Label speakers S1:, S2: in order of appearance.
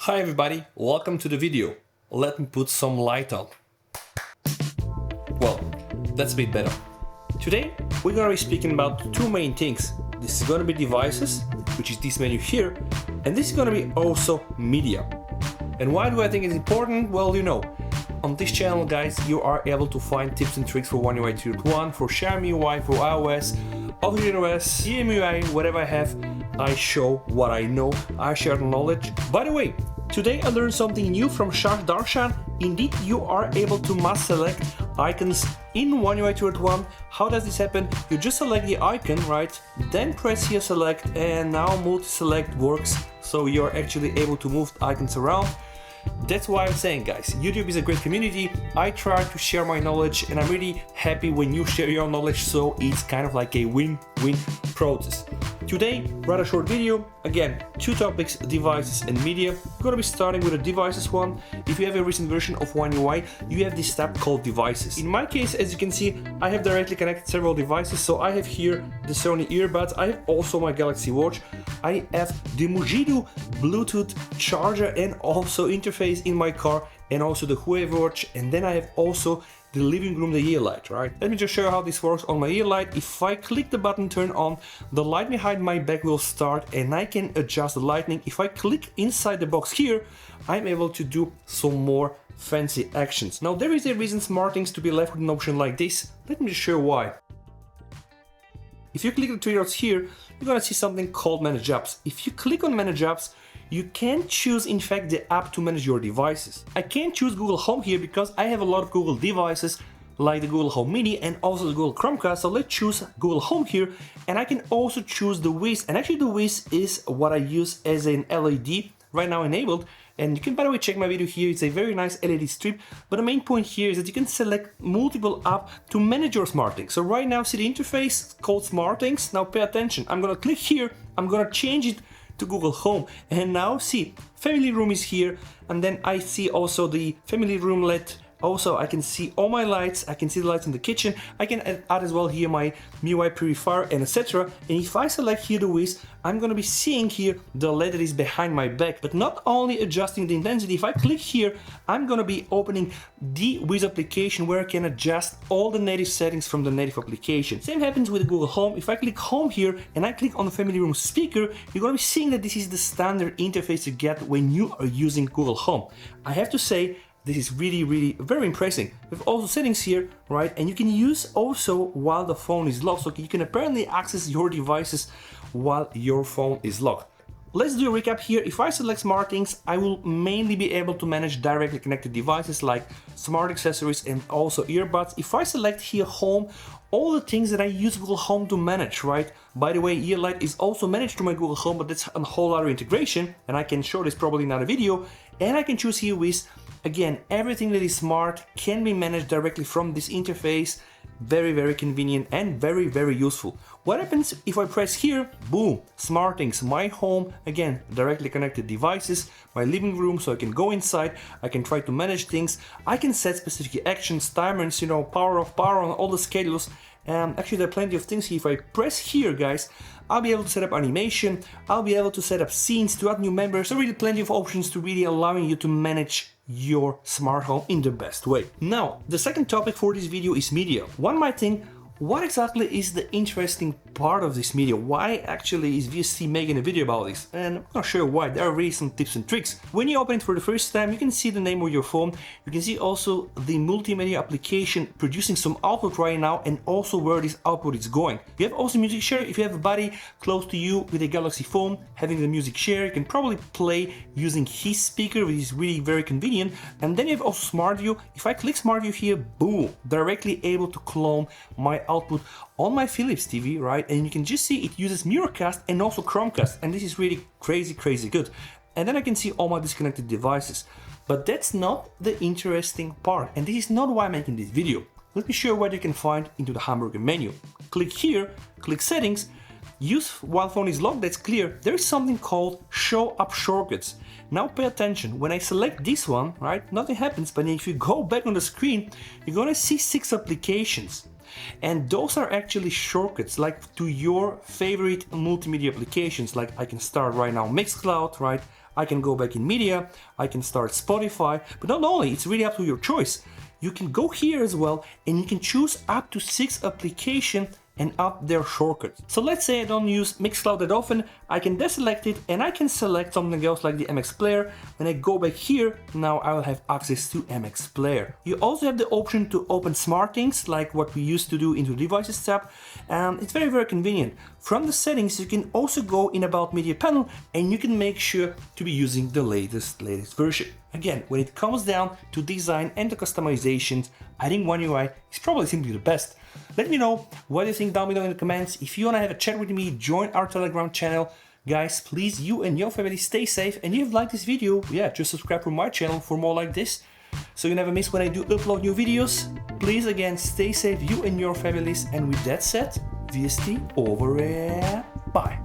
S1: Hi everybody, welcome to the video. Let me put some light on. Well, that's a bit better. Today we're gonna be speaking about two main things. This is gonna be devices, which is this menu here, and this is gonna be also media. And why do I think it's important? Well, you know, on this channel, guys, you are able to find tips and tricks for One UI 2.1, for Xiaomi UI, for iOS, OS, EMUI, whatever I have. I show what I know, I share the knowledge. By the way, today I learned something new from Shah Darshan. Indeed, you are able to mass select icons in One UI 2.1. How does this happen? You just select the icon, right? Then press here select, and now multi-select works. So you're actually able to move icons around. That's why I'm saying, guys, YouTube is a great community. I try to share my knowledge and I'm really happy when you share your knowledge, so it's kind of like a win-win process. Today, rather short video, again, two topics, devices and media. We're gonna be starting with the devices one. If you have a recent version of One UI, you have this tab called devices. In my case, as you can see, I have directly connected several devices. So I have here the Sony earbuds, I have also my Galaxy Watch, I have the Mujido Bluetooth charger and also interface in my car, and also the Huawei Watch, and then I have also the living room, the ear light, right? Let me just show you how this works on my ear light. If I click the button turn on, the light behind my back will start and I can adjust the lighting. If I click inside the box here, I'm able to do some more fancy actions. Now there is a reason SmartThings to be left with an option like this. Let me just show you why. If you click the three dots here, you're gonna see something called Manage Apps. If you click on Manage Apps, you can choose, in fact, the app to manage your devices. I can't choose Google Home here because I have a lot of Google devices, like the Google Home Mini and also the Google Chromecast. So let's choose Google Home here, and I can also choose the Wiz. And actually the Wiz is what I use as an LED right now enabled. And you can, by the way, check my video here. It's a very nice LED strip. But the main point here is that you can select multiple apps to manage your SmartThings. So right now, see the interface called SmartThings. Now pay attention. I'm gonna click here. I'm gonna change it to Google Home, and now see family room is here, and then I see also the family room LED. Also, I can see all my lights, I can see the lights in the kitchen, I can add as well here my MIUI purifier and etc. And if I select here the Wiz, I'm gonna be seeing here the LED that is behind my back, but not only adjusting the intensity. If I click here, I'm gonna be opening the Wiz application where I can adjust all the native settings from the native application. Same happens with the Google Home. If I click Home here and I click on the family room speaker, you're gonna be seeing that this is the standard interface you get when you are using Google Home. I have to say, this is really very impressive. We have also settings here, right? And you can use also while the phone is locked. So you can apparently access your devices while your phone is locked. Let's do a recap here. If I select SmartThings, I will mainly be able to manage directly connected devices like smart accessories and also earbuds. If I select here Home, all the things that I use Google Home to manage, right? By the way, ear light is also managed through my Google Home, but that's a whole other integration, and I can show this probably in another video. And I can choose here with, again, everything that is smart can be managed directly from this interface. Very convenient and very useful. What happens if I press here? Boom, SmartThings, my home, again, directly connected devices, my living room, so I can go inside, I can try to manage things, I can set specific actions, timers, you know, power off, power on, all the schedules. Actually, there are plenty of things here. If I press here, guys, I'll be able to set up animation, I'll be able to set up scenes to add new members. So really plenty of options to really allowing you to manage your smart home in the best way. Now, the second topic for this video is media. One might think, what exactly is the interesting part of this media? Why actually is VST making a video about this? And I'm not sure why. There are really some tips and tricks. When you open it for the first time, you can see the name of your phone. You can see also the multimedia application producing some output right now, and also where this output is going. You have also music share. If you have a buddy close to you with a Galaxy phone having the music share, you can probably play using his speaker, which is really very convenient. And then you have also Smart View. If I click Smart View here, boom, directly able to clone my output on my Philips TV, right? And you can just see it uses Miracast and also Chromecast, and this is really crazy good. And then I can see all my disconnected devices. But that's not the interesting part, and this is not why I'm making this video. Let me show you what you can find into the hamburger menu. Click here, click settings, use while phone is locked, that's clear. There is something called show up shortcuts. Now pay attention, when I select this one, right, nothing happens, but if you go back on the screen, you're gonna see 6 applications. And those are actually shortcuts, like to your favorite multimedia applications. Like I can start right now Mixcloud, right? I can go back in media, I can start Spotify, but not only, it's really up to your choice. You can go here as well and you can choose up to 6 applications and up their shortcuts. So let's say I don't use Mixcloud that often, I can deselect it and I can select something else like the MX Player. When I go back here, now I will have access to MX Player. You also have the option to open SmartThings like what we used to do into Devices tab. It's very convenient. From the settings you can also go in About Media panel and you can make sure to be using the latest version. Again, when it comes down to design and the customizations, I think One UI is probably simply the best. Let me know what you think down below in the comments. If you want to have a chat with me, join our Telegram channel. Guys, please, you and your family stay safe. And if you've liked this video, yeah, just subscribe to my channel for more like this, so you never miss when I do upload new videos. Please, again, stay safe, you and your families. And with that said, VST over and bye.